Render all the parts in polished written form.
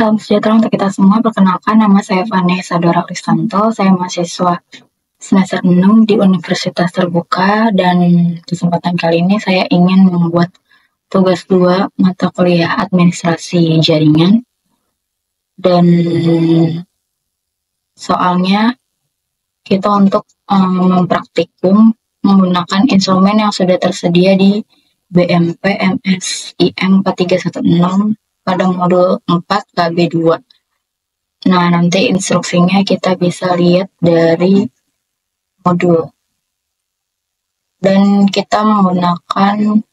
Salam sejahtera untuk kita semua. Perkenalkan, nama saya Vanessa Dora Kristanto. Saya mahasiswa semester 6 di Universitas Terbuka, dan kesempatan kali ini saya ingin membuat tugas 2 mata kuliah administrasi jaringan. Dan soalnya kita untuk mempraktikum menggunakan instrumen yang sudah tersedia di BMP MSIM 4316 pada modul 4 KB2. Nah, nanti instruksinya kita bisa lihat dari modul. Dan kita menggunakan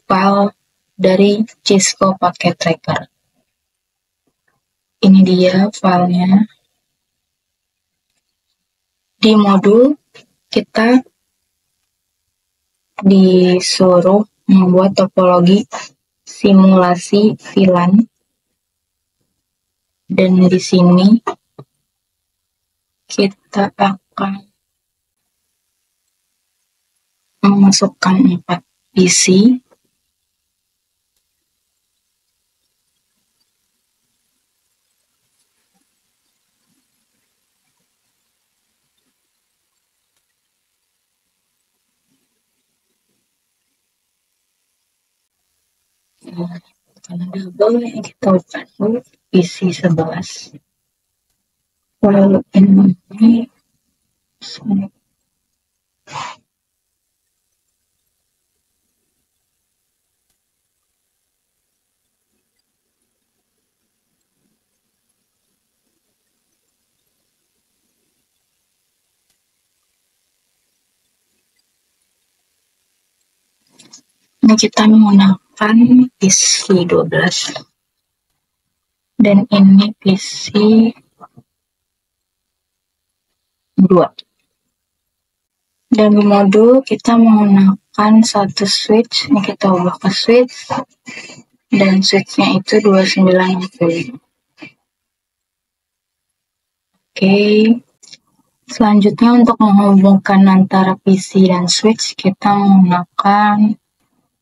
file dari Cisco Packet Tracker. Ini dia filenya. Di modul kita disuruh membuat topologi simulasi VLAN. Dan di sini kita akan memasukkan 4 PC. Karena double yang kita buka dulu PC 11. Lalu ini kita menggunakan PC 12 dan ini PC 2. Dan di modul kita menggunakan satu switch. Ini kita ubah ke switch, dan switchnya itu 2960. Oke. Selanjutnya untuk menghubungkan antara PC dan switch kita menggunakan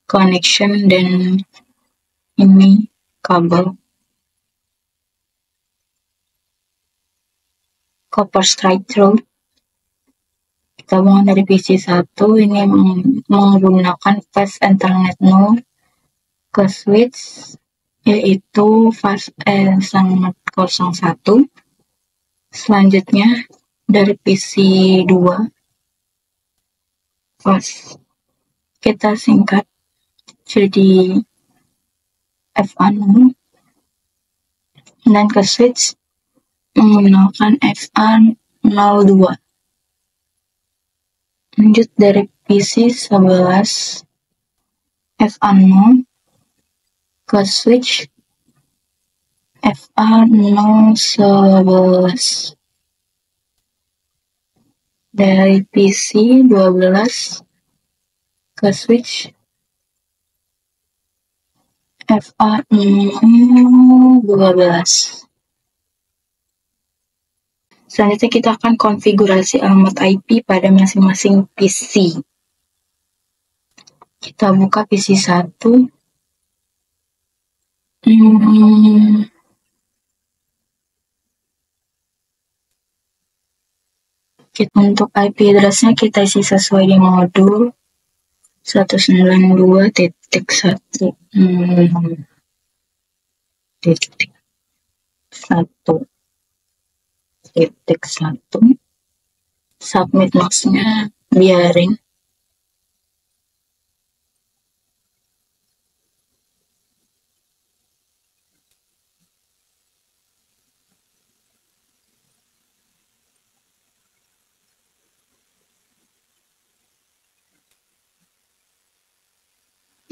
connection dan ini kabel copper straight through. Kita bangun dari PC 1, ini menggunakan fast Ethernet 0 ke switch, yaitu fast sangat 01. Selanjutnya dari PC 2 fast kita singkat jadi FA0, dan ke switch menggunakan FA02. Lanjut dari PC 11 FA0 ke switch FA011. Dari PC 12 ke switch FA012. Selanjutnya kita akan konfigurasi alamat IP pada masing-masing PC. Kita buka PC 1. Untuk IP address-nya kita isi sesuai di modul 192.1.1.1. Submit max-nya biarin.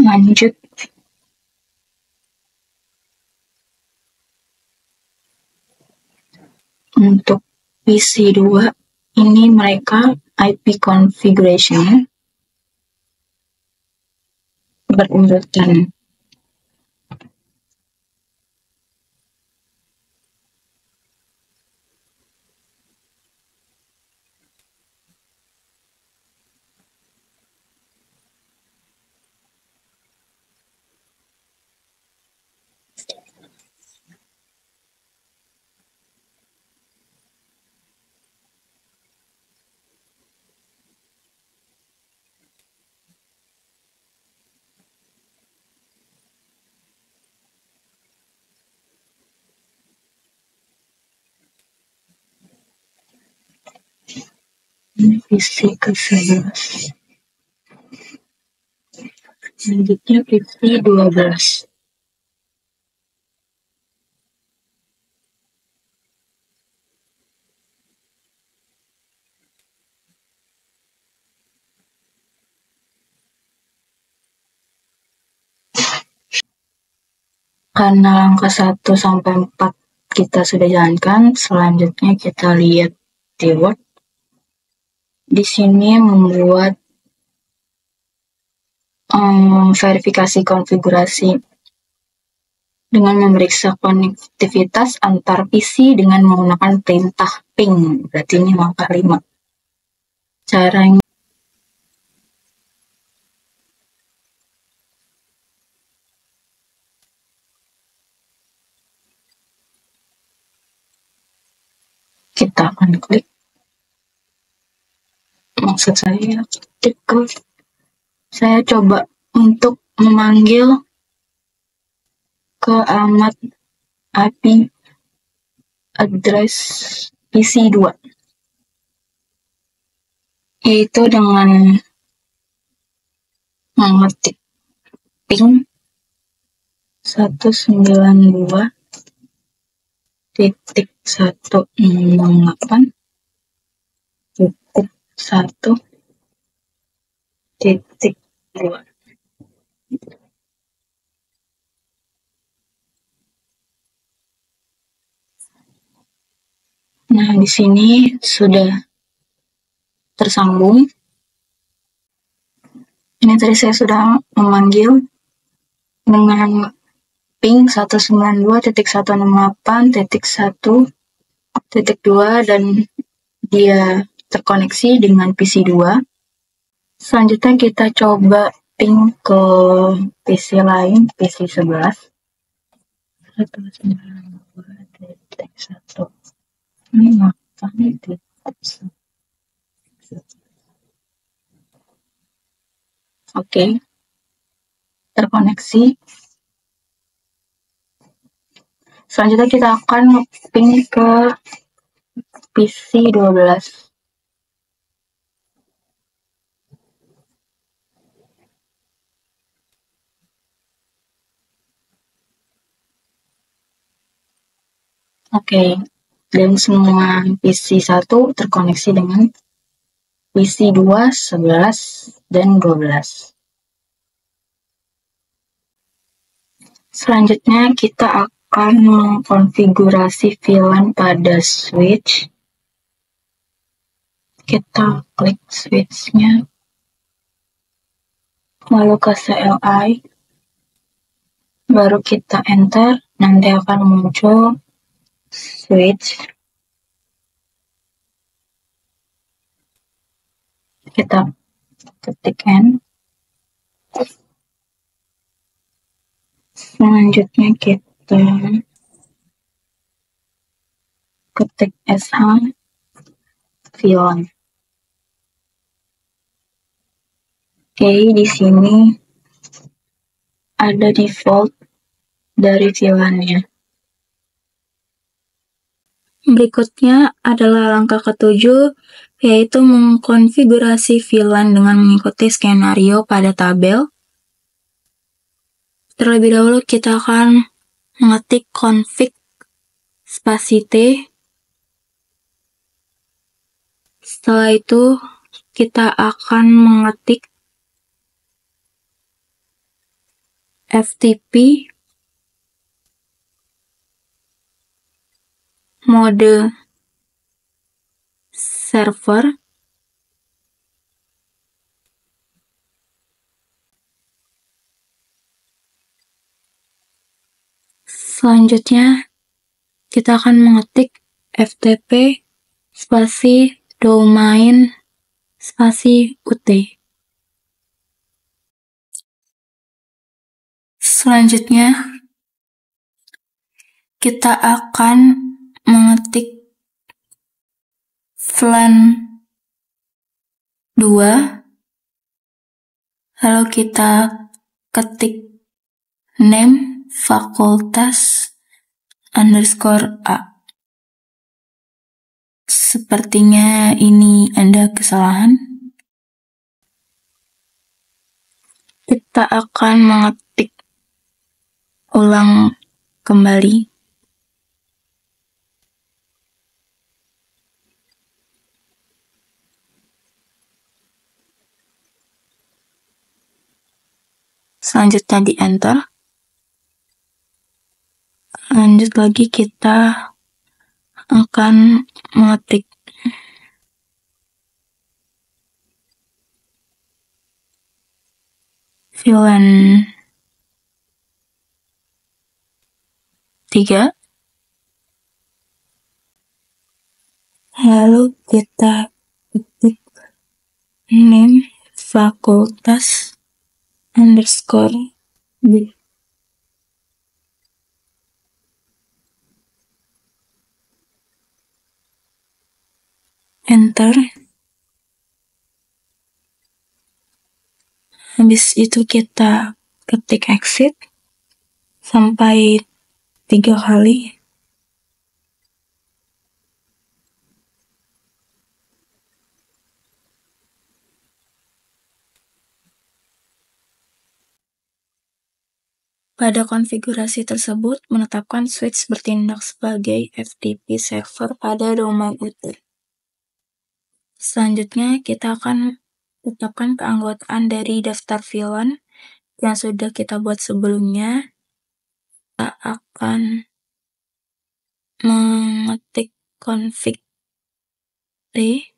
Lanjut. Untuk PC 2 ini mereka IP configuration-nya berurutan. Ini PC ke-11. Selanjutnya PC 12. Karena langkah 1 sampai 4 kita sudah jalankan, selanjutnya kita lihat di Word. Di sini membuat verifikasi konfigurasi dengan memeriksa konektivitas antar PC dengan menggunakan perintah ping. Berarti ini langkah 5. Caranya kita akan klik, maksud saya saya coba untuk memanggil ke alamat IP address PC2, yaitu dengan mengetik ping 192.168.1.2. Nah, di sini sudah tersambung. Ini tadi saya sudah memanggil dengan ping 192.168.1.2 dan dia terkoneksi dengan PC2. Selanjutnya kita coba ping ke PC lain, PC 11. 192.1. Ini makanya Oke, terkoneksi. Selanjutnya kita akan ping ke PC 12. Oke, dan semua PC 1 terkoneksi dengan PC 2, 11, dan 12. Selanjutnya kita akan mengkonfigurasi VLAN pada switch. Kita klik switch-nya, lalu ke CLI, baru kita enter, nanti akan muncul switch. Kita ketik N. Selanjutnya kita ketik SH VLAN. Oke, di sini ada default dari VLAN-nya. Berikutnya adalah langkah ke-7, yaitu mengkonfigurasi VLAN dengan mengikuti skenario pada tabel. Terlebih dahulu kita akan mengetik config spasi T. Setelah itu kita akan mengetik FTP mode server. Selanjutnya kita akan mengetik FTP spasi domain spasi UT. Selanjutnya kita akan mengetik VLAN 2, lalu kita ketik name fakultas _A. Sepertinya ini ada kesalahan. Kita akan mengetik ulang kembali. Selanjutnya di enter. Lanjut lagi, kita akan mengetik villain 3. Lalu kita ketik name fakultas underscore B. Enter. Habis itu kita ketik exit sampai 3 kali. Pada konfigurasi tersebut, menetapkan switch bertindak sebagai FTP server pada domain itu. Selanjutnya, kita akan tetapkan keanggotaan dari daftar villain yang sudah kita buat sebelumnya. Kita akan mengetik config t.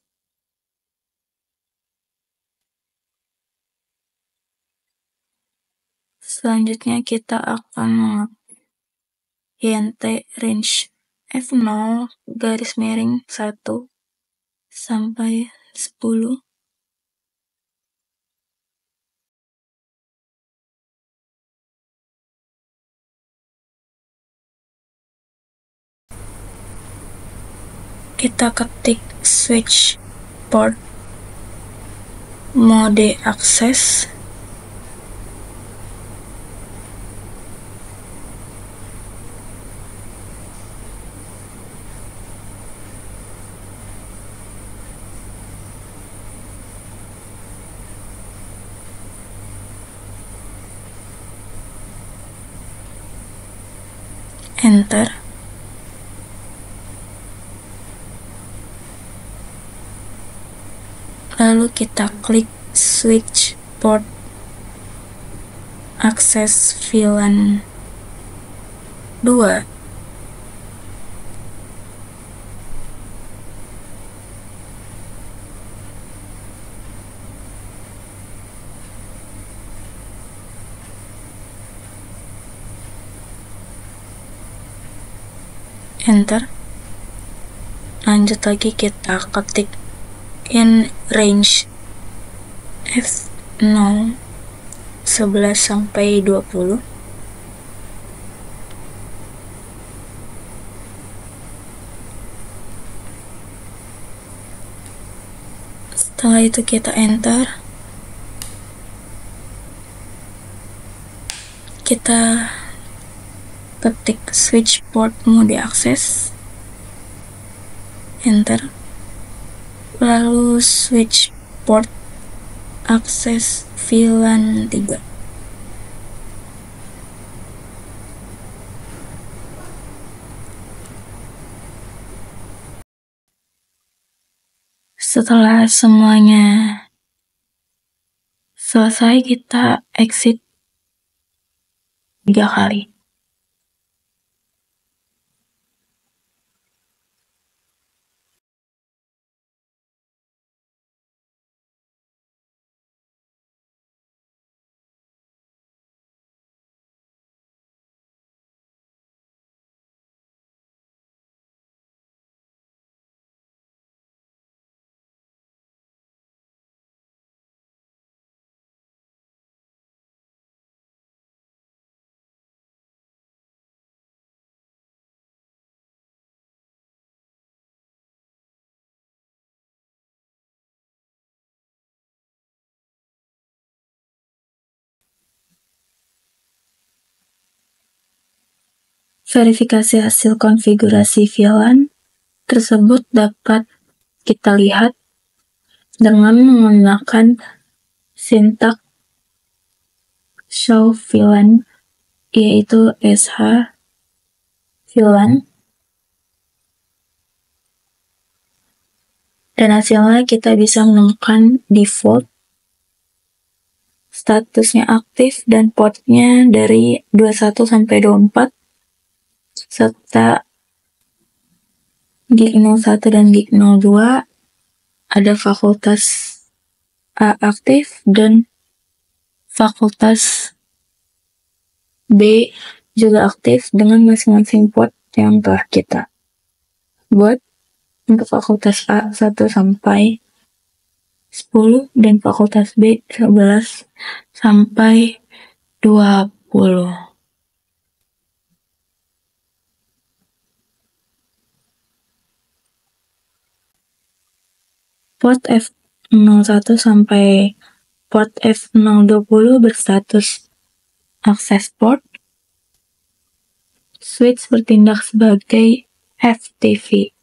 Selanjutnya kita akan mengetik int range f0 garis miring 1 sampai 10. Kita ketik switch port mode akses. Enter. Lalu kita klik switch port akses VLAN 2. Enter. Lanjut lagi, kita ketik in range f0 11 sampai 20. Setelah itu kita enter. Kita ketik switch port mode akses. Enter. Lalu switch port akses VLAN 3. Setelah semuanya selesai, kita exit 3 kali. Verifikasi hasil konfigurasi VLAN tersebut dapat kita lihat dengan menggunakan sintak show VLAN, yaitu sh VLAN, dan hasilnya kita bisa menemukan default, statusnya aktif, dan portnya dari 21 sampai 24, serta gig 01 dan gig 02, ada fakultas A aktif dan fakultas B juga aktif dengan masing-masing port yang telah kita buat. Untuk fakultas A 1 sampai 10 dan fakultas B 11 sampai 20. Port F01 sampai port F020 berstatus akses port. Switch bertindak sebagai FTP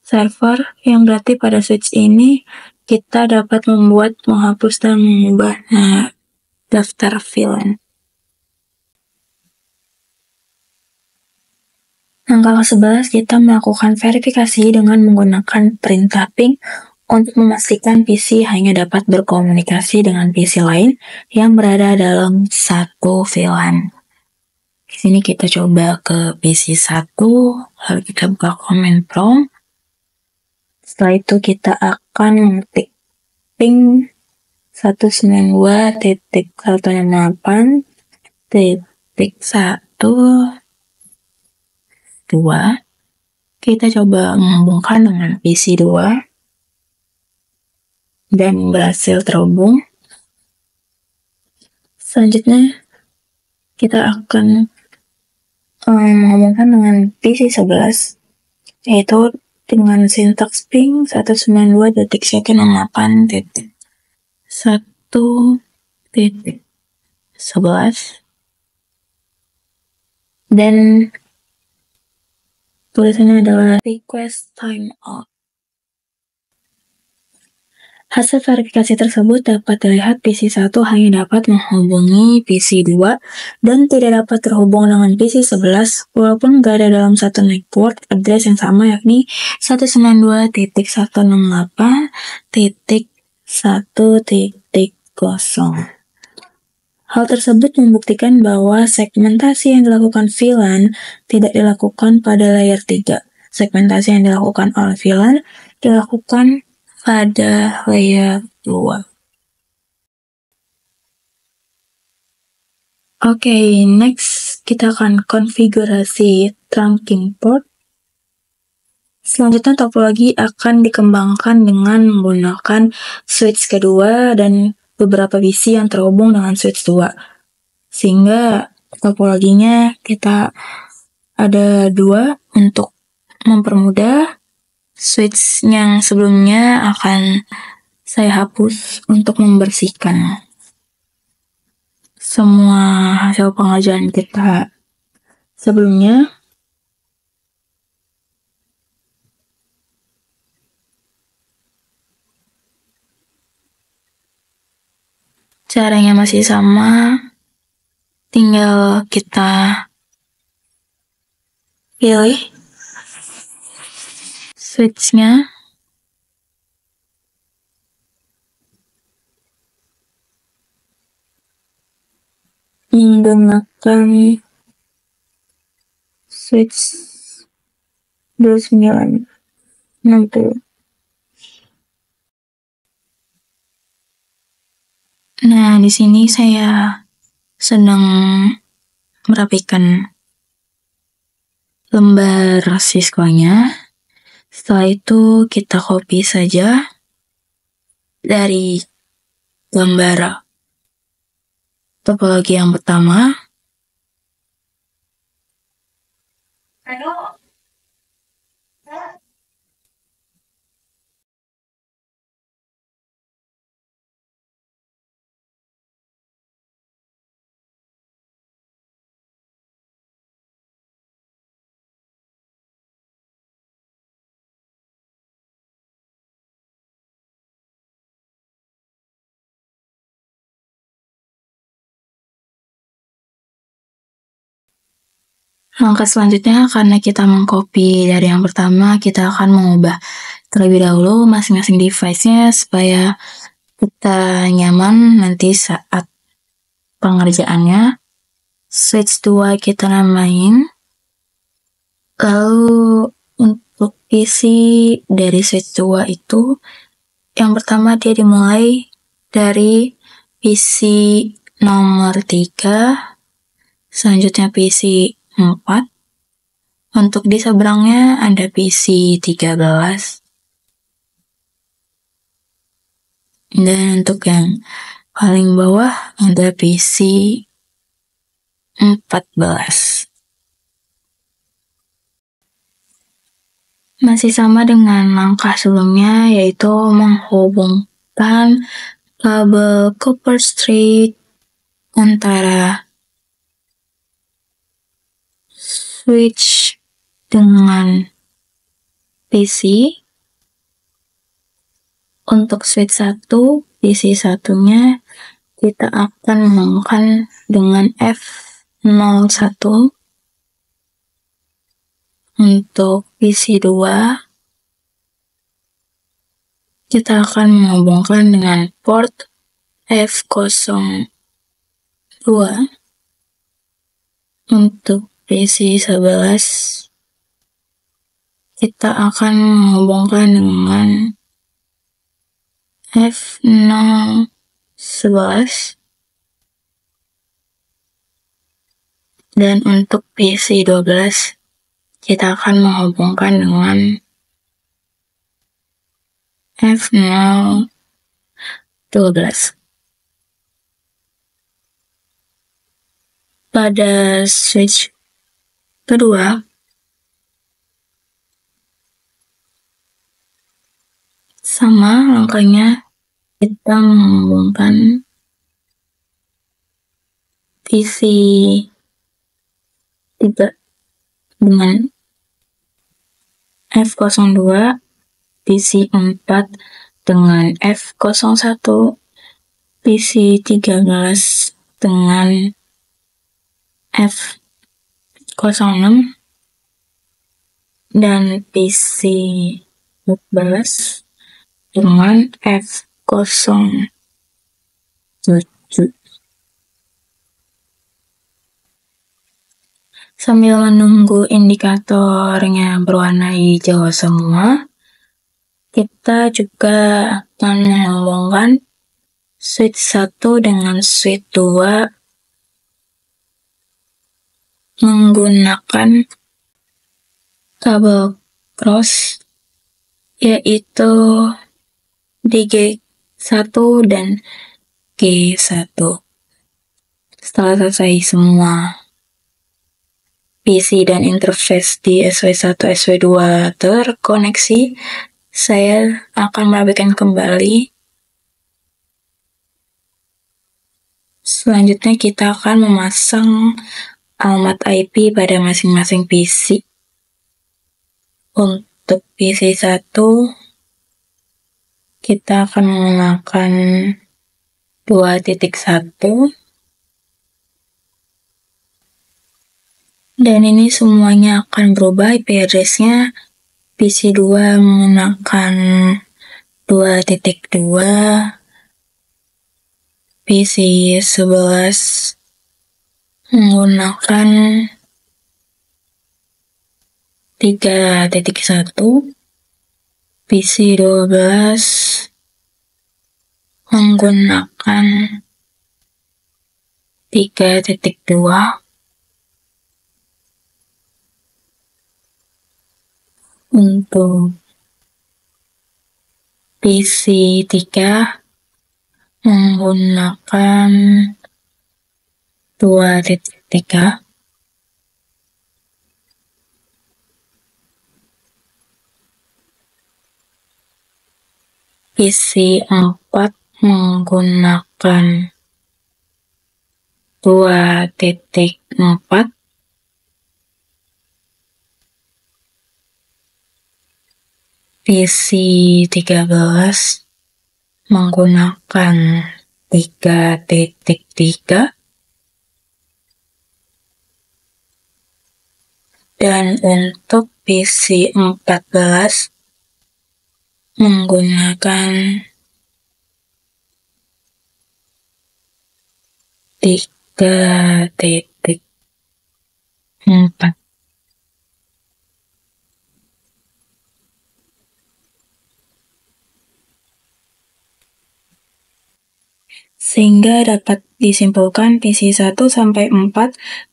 server, yang berarti pada switch ini kita dapat membuat, menghapus, dan mengubah daftar VLAN. Langkah ke-11, kita melakukan verifikasi dengan menggunakan perintah ping untuk memastikan PC hanya dapat berkomunikasi dengan PC lain yang berada dalam satu VLAN. Di sini kita coba ke PC 1, lalu kita buka command prompt. Setelah itu kita akan mengetik ping 192.168.1.1.2. Kita coba menghubungkan dengan PC 2 dan berhasil terhubung. Selanjutnya kita akan menghubungkan dengan PC 11, yaitu dengan sintaks ping 192.168.1.11 dan tulisannya adalah request timeout. Hasil verifikasi tersebut dapat dilihat PC 1 hanya dapat menghubungi PC 2 dan tidak dapat terhubung dengan PC 11 walaupun berada dalam satu network address yang sama, yakni 192.168.1.0. Hal tersebut membuktikan bahwa segmentasi yang dilakukan VLAN tidak dilakukan pada layer 3. Segmentasi yang dilakukan oleh VLAN dilakukan pada layer 2. Oke, next kita akan konfigurasi trunking port. Selanjutnya topologi akan dikembangkan dengan menggunakan switch kedua dan beberapa PC yang terhubung dengan switch 2. Sehingga topologinya kita ada 2 untuk mempermudah. Switch yang sebelumnya akan saya hapus untuk membersihkan semua hasil pengerjaan kita sebelumnya. Caranya masih sama, tinggal kita pilih switch-nya. Menggunakan switch 2960. Nah, di sini saya sedang merapikan lembar siswanya. Setelah itu kita copy saja dari lembar topologi yang pertama. Langkah selanjutnya, karena kita mengcopy dari yang pertama, kita akan mengubah terlebih dahulu masing-masing device-nya supaya kita nyaman nanti saat pengerjaannya. Switch 2 kita namain. Lalu untuk isi dari switch 2 itu, yang pertama dia dimulai dari PC nomor 3, selanjutnya PC 4. Untuk di seberangnya ada PC 13. Dan untuk yang paling bawah ada PC 14. Masih sama dengan langkah sebelumnya, yaitu menghubungkan kabel copper straight antara switch dengan PC. Untuk switch 1, PC satunya kita akan menemukan dengan F01. Untuk PC 2, kita akan menghubungkan dengan port F02. Untuk PC 11, kita akan menghubungkan dengan F011. Dan untuk PC 12, kita akan menghubungkan dengan F012. Pada switch kedua, sama langkahnya, kita menghubungkan PC 3 dengan F02, PC 4 dengan F01, PC 13 dengan F06, dan PC 14 dengan F07. Sambil menunggu indikatornya berwarna hijau semua, kita juga akan menghubungkan switch 1 dengan switch 2 menggunakan kabel cross, yaitu DG1 dan G1. Setelah selesai semua PC dan interface di SW1, SW2 terkoneksi, saya akan merapikan kembali. Selanjutnya kita akan memasang alamat IP pada masing-masing PC. Untuk PC 1, kita akan menggunakan 2.1. Dan ini semuanya akan berubah IP address-nya. PC 2 menggunakan 2.2, PC 11 menggunakan 3.1, PC 12 menggunakan 3.2. Untuk PC 3 menggunakan 2.3. PC 4 menggunakan 2.4. PC 13 menggunakan 3.3. Dan untuk PC 14 menggunakan 3.4. Sehingga dapat disimpulkan PC 1 sampai 4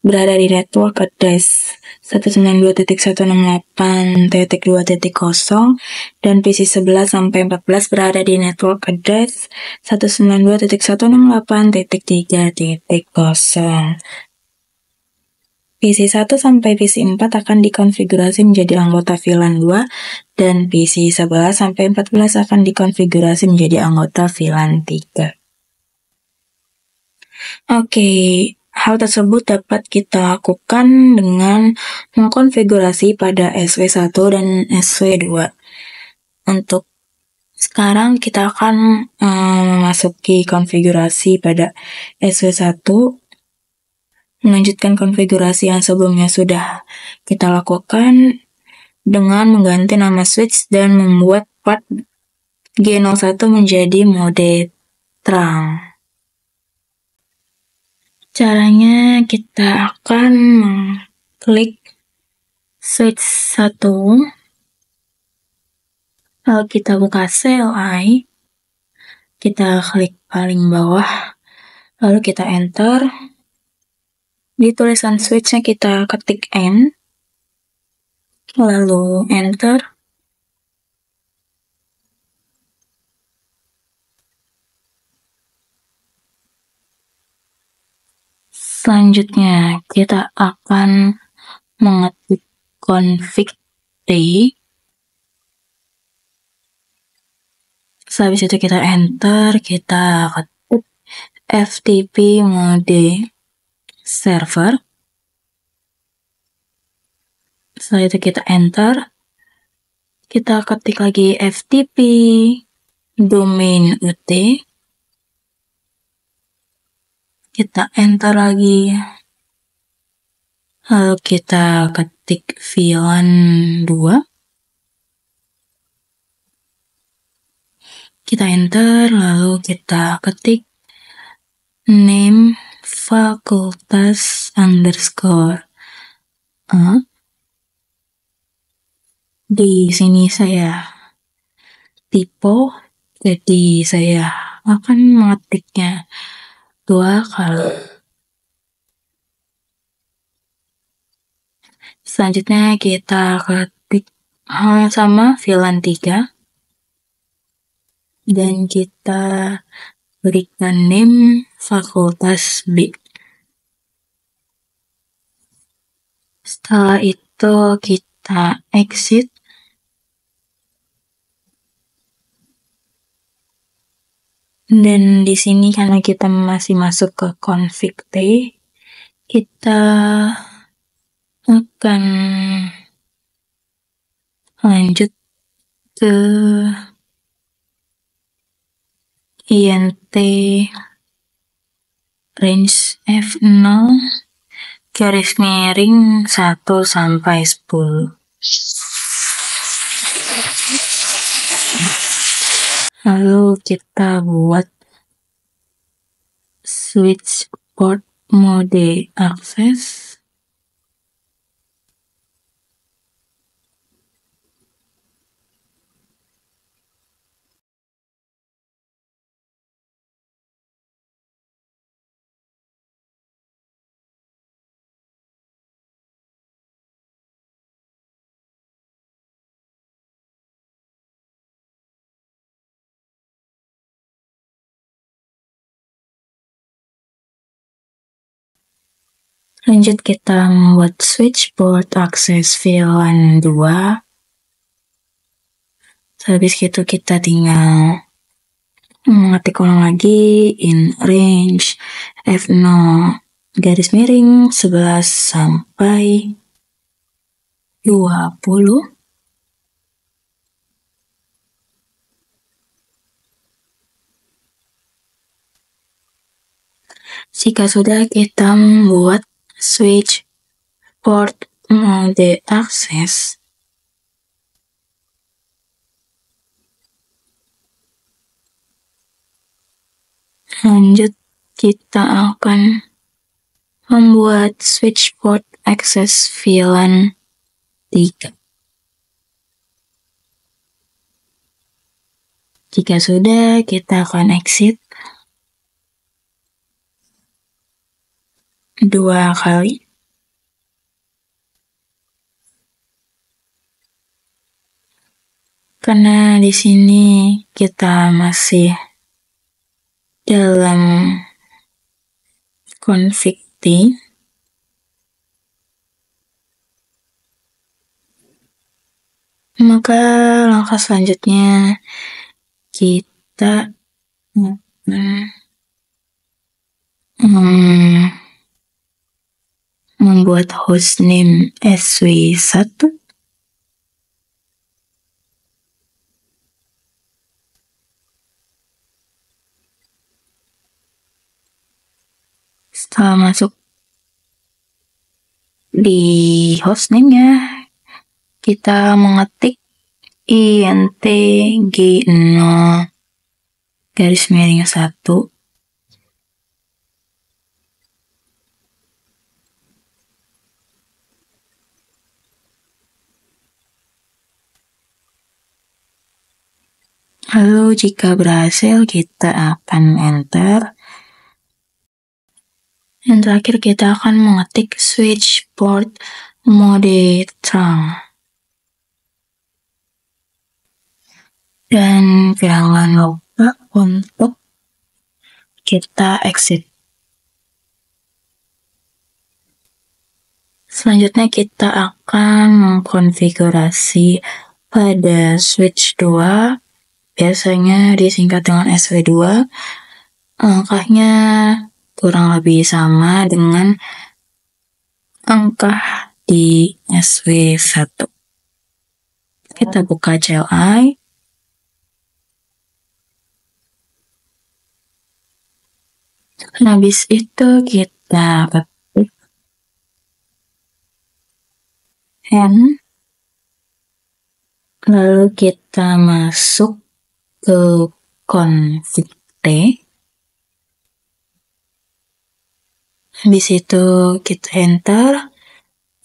berada di network address 192.168.2.0 dan PC 11 sampai 14 berada di network address 192.168.3.0. PC 1 sampai PC 4 akan dikonfigurasi menjadi anggota VLAN 2 dan PC 11 sampai 14 akan dikonfigurasi menjadi anggota VLAN 3. Oke, hal tersebut dapat kita lakukan dengan mengkonfigurasi pada SW1 dan SW2. Untuk sekarang kita akan memasuki konfigurasi pada SW1, melanjutkan konfigurasi yang sebelumnya sudah kita lakukan dengan mengganti nama switch dan membuat port G01 menjadi mode terang. Caranya kita akan mengklik switch 1, lalu kita buka CLI, kita klik paling bawah, lalu kita enter. Di tulisan switch-nya kita ketik N, lalu enter. Selanjutnya, kita akan mengetik config D. Habis itu kita enter, kita ketik FTP mode server. Setelah itu kita enter, kita ketik lagi FTP domain UT. Kita enter lagi, lalu kita ketik VLAN 2. Kita enter, lalu kita ketik name fakultas underscore A. Di sini saya typo, jadi saya akan mengetiknya 2 kali. Selanjutnya kita ketik hal yang sama, VLAN 3. Dan kita berikan name fakultas B. Setelah itu kita exit. Dan di sini karena kita masih masuk ke config T, kita akan lanjut ke INT range F0 garis miring 1 sampai 10. Lalu kita buat switch port mode access. Lanjut kita membuat switch port access VLAN 2. Habis itu kita tinggal mengetik ulang lagi in range F0 garis miring 11 sampai 20. Jika sudah, kita membuat switch port mode akses. Lanjut, kita akan membuat switch port access VLAN 3. Jika sudah, kita akan exit 2 kali. Karena di sini kita masih dalam config T, maka langkah selanjutnya kita membuat hostname SW1. Setelah masuk di hostname-nya, kita mengetik int g0 garis miring 1. Lalu jika berhasil, kita akan enter. Dan terakhir kita akan mengetik switch port mode trunk. Dan jangan lupa untuk kita exit. Selanjutnya kita akan mengkonfigurasi pada switch 2. Biasanya disingkat dengan SW2. Langkahnya kurang lebih sama dengan angka di SW1. Kita buka CLI. Habis itu kita ketik n, lalu kita masuk ke config T. Habis itu kita enter,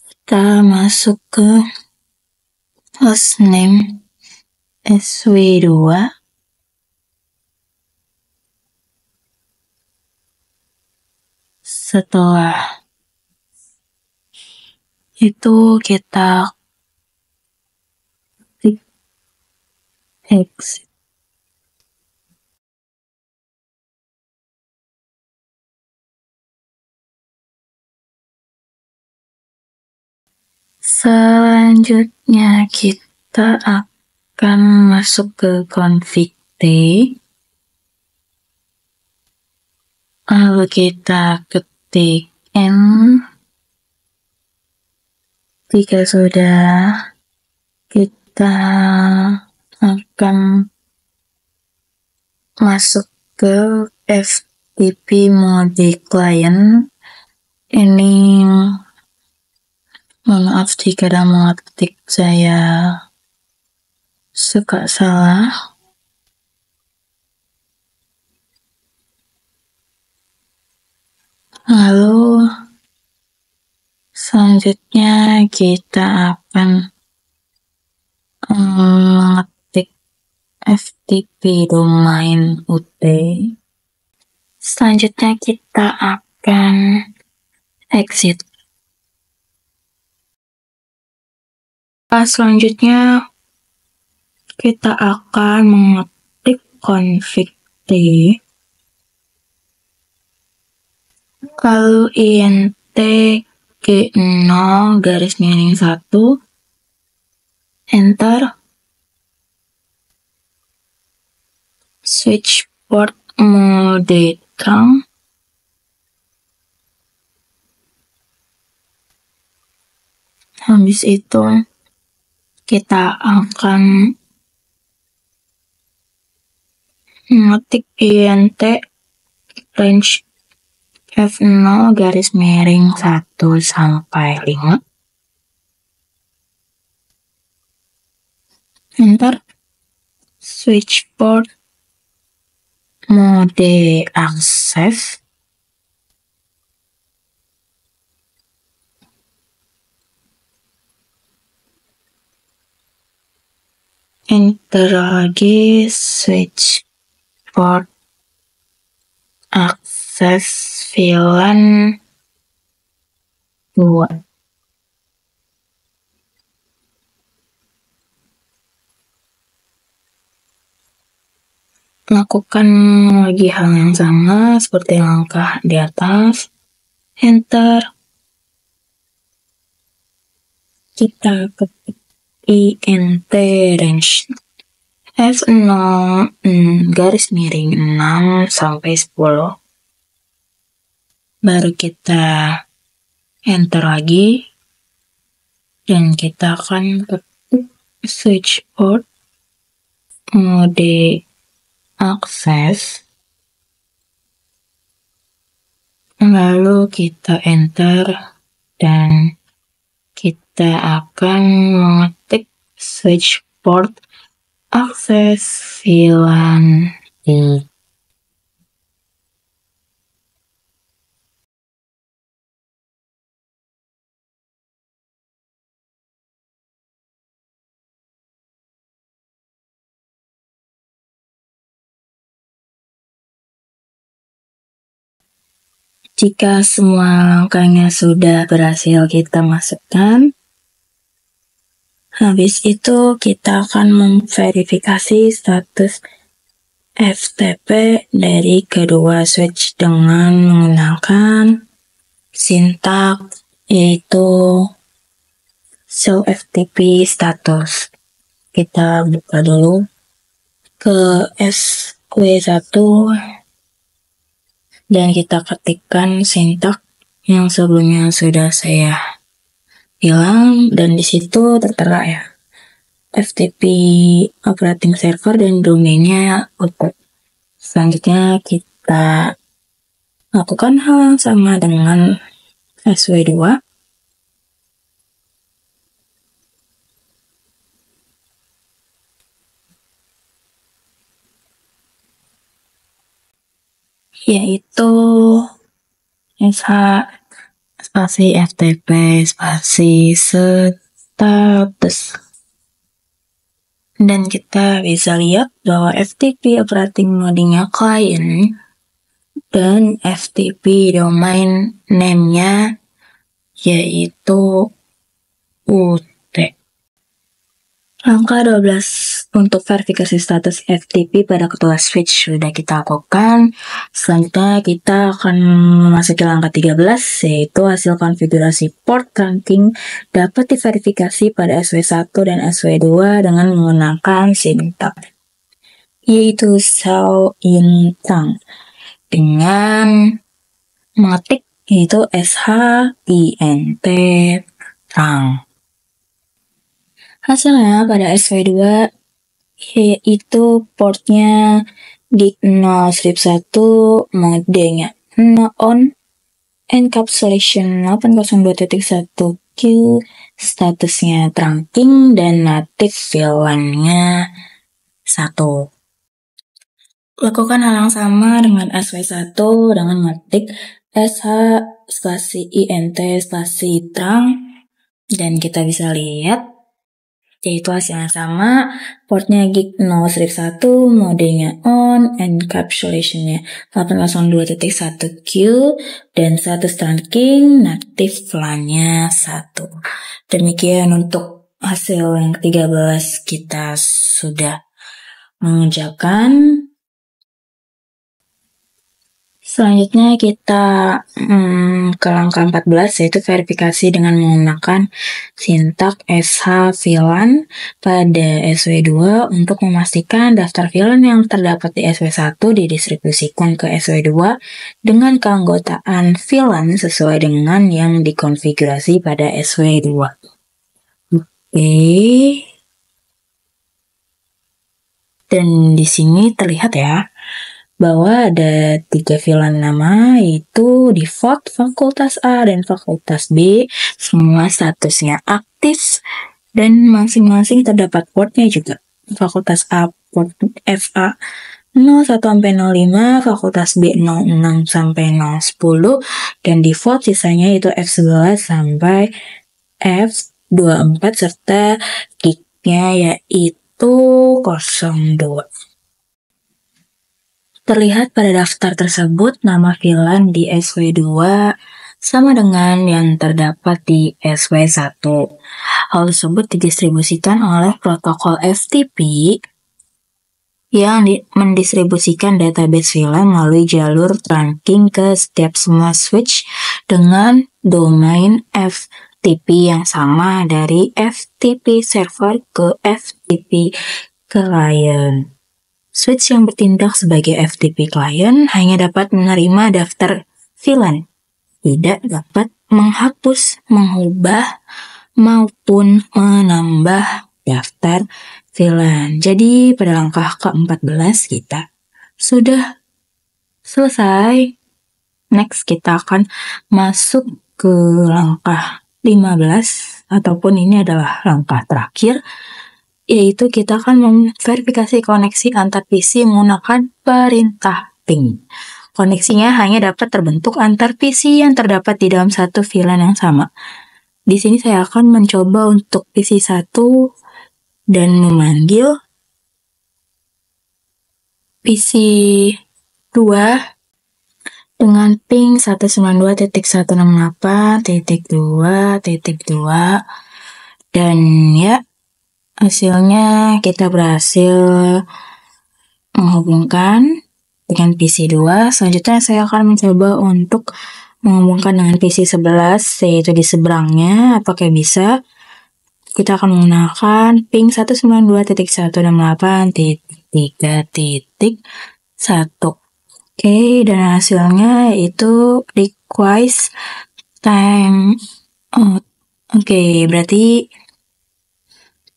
kita masuk ke hostname SW2. Setelah itu kita klik exit. Selanjutnya kita akan masuk ke config T. Lalu kita ketik n. Jika sudah, kita akan masuk ke FTP mode client. Ini mohon maaf jika dalam mengetik saya suka salah. Lalu selanjutnya kita akan mengetik FTP domain UT. Selanjutnya kita akan exit. Selanjutnya kita akan mengetik config T, lalu int g0 garis miring 1, enter. Switch port mode trunk. Habis itu kita akan mengetik int range F0 garis miring 1 sampai 5. enter switch port mode akses, enter lagi switch port akses VLAN 2. Lakukan lagi hal yang sama seperti langkah di atas, enter. Kita ketik int range F0 garis miring 6 sampai 10. Baru kita enter lagi dan kita akan ketik switch port mode akses, lalu kita enter dan kita akan mengetik switch port akses VLAN 3. Jika semua langkahnya sudah berhasil kita masukkan, habis itu kita akan memverifikasi status FTP dari kedua switch dengan menggunakan sintak yaitu show FTP status. Kita buka dulu ke SW1 dan kita ketikkan sintak yang sebelumnya sudah saya bilang, dan di situ tertera ya FTP operating server dan domainnya output. Selanjutnya kita lakukan hal yang sama dengan SW2. Yaitu SH spasi FTP spasi status. Dan kita bisa lihat bahwa FTP operating mode-nya client dan FTP domain name-nya yaitu UT. Langkah 12 untuk verifikasi status FTP pada kedua switch sudah kita lakukan. Selanjutnya kita akan memasuki langkah 13, yaitu hasil konfigurasi port trunking dapat diverifikasi pada SW1 dan SW2 dengan menggunakan sintak yaitu show in trunk dengan mengetik yaitu SHINT trunk. Hasilnya pada SW2 yaitu portnya gig 0 strip 1, modenya on, encapsulation 802.1q, statusnya trunking dan native VLAN-nya 1. Lakukan hal yang sama dengan SW1 dengan ngetik SH spasi INT spasi trunk dan kita bisa lihat yaitu hasilnya sama, portnya gig 0 strip 1, modenya on, encapsulation-nya 802.1q, dan status trunking native VLAN-nya 1. Demikian untuk hasil yang ke-13 kita sudah mengerjakan. Selanjutnya kita ke langkah 14 yaitu verifikasi dengan menggunakan sintak SH VLAN pada SW2 untuk memastikan daftar VLAN yang terdapat di SW1 didistribusikan ke SW2 dengan keanggotaan VLAN sesuai dengan yang dikonfigurasi pada SW2. Oke. Dan di sini terlihat ya bahwa ada 3 VLAN nama yaitu default, fakultas A, dan fakultas B. Semua statusnya aktif dan masing-masing terdapat portnya juga. Fakultas A port FA 01-05, Fakultas B 06 sampai 010, dan default sisanya itu F11 sampai F24 serta gignya yaitu 02. Terlihat pada daftar tersebut nama VLAN di SW2 sama dengan yang terdapat di SW1. Hal tersebut didistribusikan oleh protokol FTP yang mendistribusikan database VLAN melalui jalur trunking ke setiap semua switch dengan domain FTP yang sama dari FTP server ke FTP client. Switch yang bertindak sebagai FTP client hanya dapat menerima daftar VLAN, tidak dapat menghapus, mengubah, maupun menambah daftar VLAN. Jadi pada langkah ke-14 kita sudah selesai. Next kita akan masuk ke langkah 15, ataupun ini adalah langkah terakhir, yaitu kita akan memverifikasi koneksi antar PC menggunakan perintah ping. Koneksinya hanya dapat terbentuk antar PC yang terdapat di dalam satu VLAN yang sama. Di sini saya akan mencoba untuk PC 1 dan memanggil PC 2 dengan ping 192.168.2.2, dan ya, hasilnya kita berhasil menghubungkan dengan PC 2. Selanjutnya saya akan mencoba untuk menghubungkan dengan PC 11, yaitu di seberangnya. Apakah bisa? Kita akan menggunakan ping 192.168.3.1. Oke, dan hasilnya itu request time out. Oke, berarti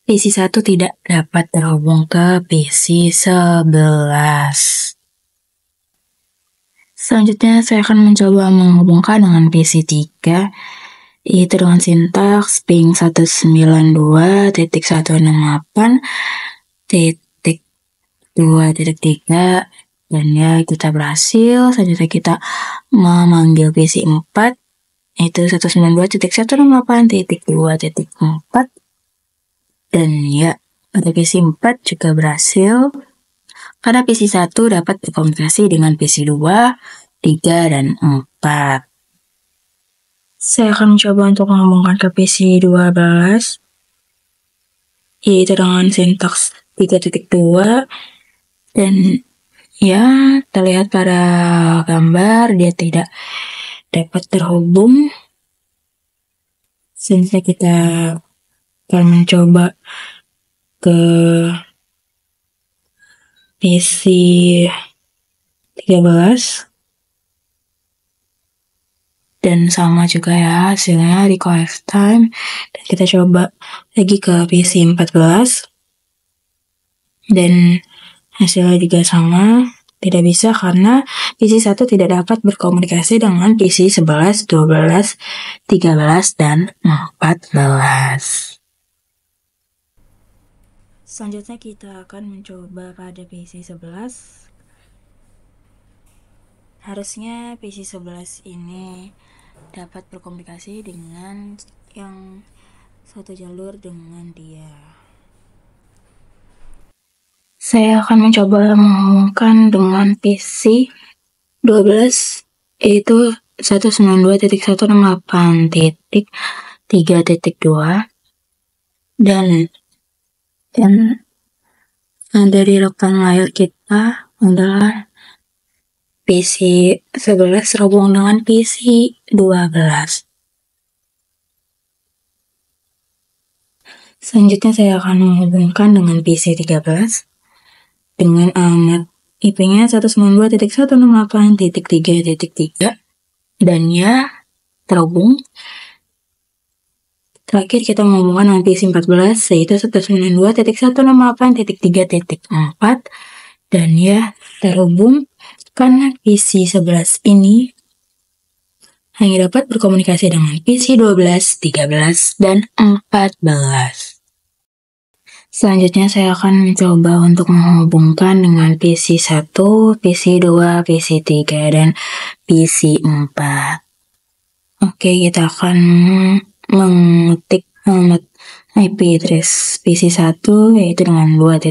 PC 1 tidak dapat terhubung ke PC 11. Selanjutnya saya akan mencoba menghubungkan dengan PC 3, yaitu dengan sintaks ping 192.168.2.3, dan ya kita berhasil. Selanjutnya kita memanggil PC 4, yaitu 192.168.2.4, dan ya pada PC 4 juga berhasil karena PC 1 dapat berkomunikasi dengan PC 2, 3, dan 4. Saya akan mencoba untuk menghubungkan ke PC 12, yaitu dengan sintaks 3.2, dan ya terlihat pada gambar dia tidak dapat terhubung. Selanjutnya kita akan mencoba ke PC 13, dan sama juga ya hasilnya request time. Dan kita coba lagi ke PC 14, dan hasilnya juga sama, tidak bisa karena PC 1 tidak dapat berkomunikasi dengan PC 11, 12, 13, dan 14. Selanjutnya kita akan mencoba pada PC 11. Harusnya PC 11 ini dapat berkomunikasi dengan yang satu jalur dengan dia. Saya akan mencoba menghubungkan dengan PC 12, yaitu 192.168.3.2, dan dari rekan layar kita adalah PC 11 terhubung dengan PC 12. Selanjutnya saya akan menghubungkan dengan PC 13 dengan alamat IP-nya 192.168.3.3, dan ya terhubung. Terakhir kita menghubungkan dengan PC 14, yaitu 192.168.3.4, dan ya terhubung karena PC 11 ini hanya dapat berkomunikasi dengan PC 12, 13, dan 14. Selanjutnya saya akan mencoba untuk menghubungkan dengan PC1, PC2, PC3, dan PC4. Oke, kita akan mengetik alamat IP address PC1 yaitu dengan 2.1.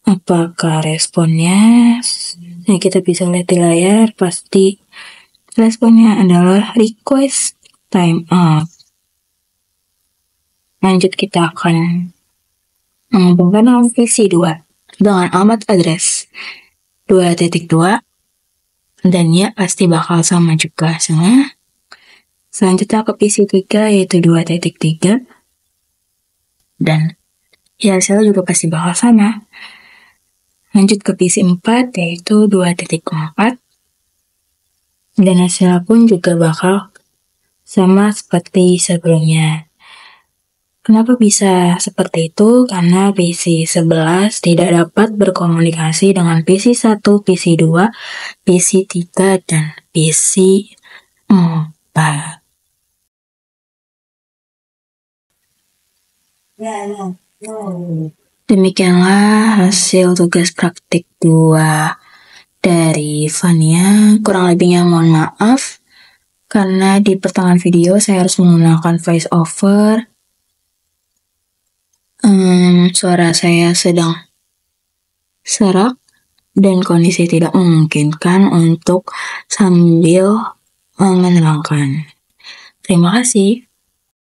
Apakah responnya? Nah, kita bisa lihat di layar, pasti responnya adalah request timeout. Lanjut, kita akan menghubungkan dengan PC2 dengan alamat address 2.2 dan ya pasti bakal sama juga semua. Selanjutnya ke PC3 yaitu 2.3 dan ya hasilnya juga pasti bakal sama. Lanjut ke PC4 yaitu 2.4 dan hasilnya pun juga bakal sama seperti sebelumnya. Kenapa bisa seperti itu? Karena PC11 tidak dapat berkomunikasi dengan PC1, PC2, PC3, dan PC4. Demikianlah hasil tugas praktik 2 dari Fania. Kurang lebihnya mohon maaf, karena di pertengahan video saya harus menggunakan voice over. Suara saya sedang serak dan kondisi tidak memungkinkan untuk sambil menerangkan. Terima kasih.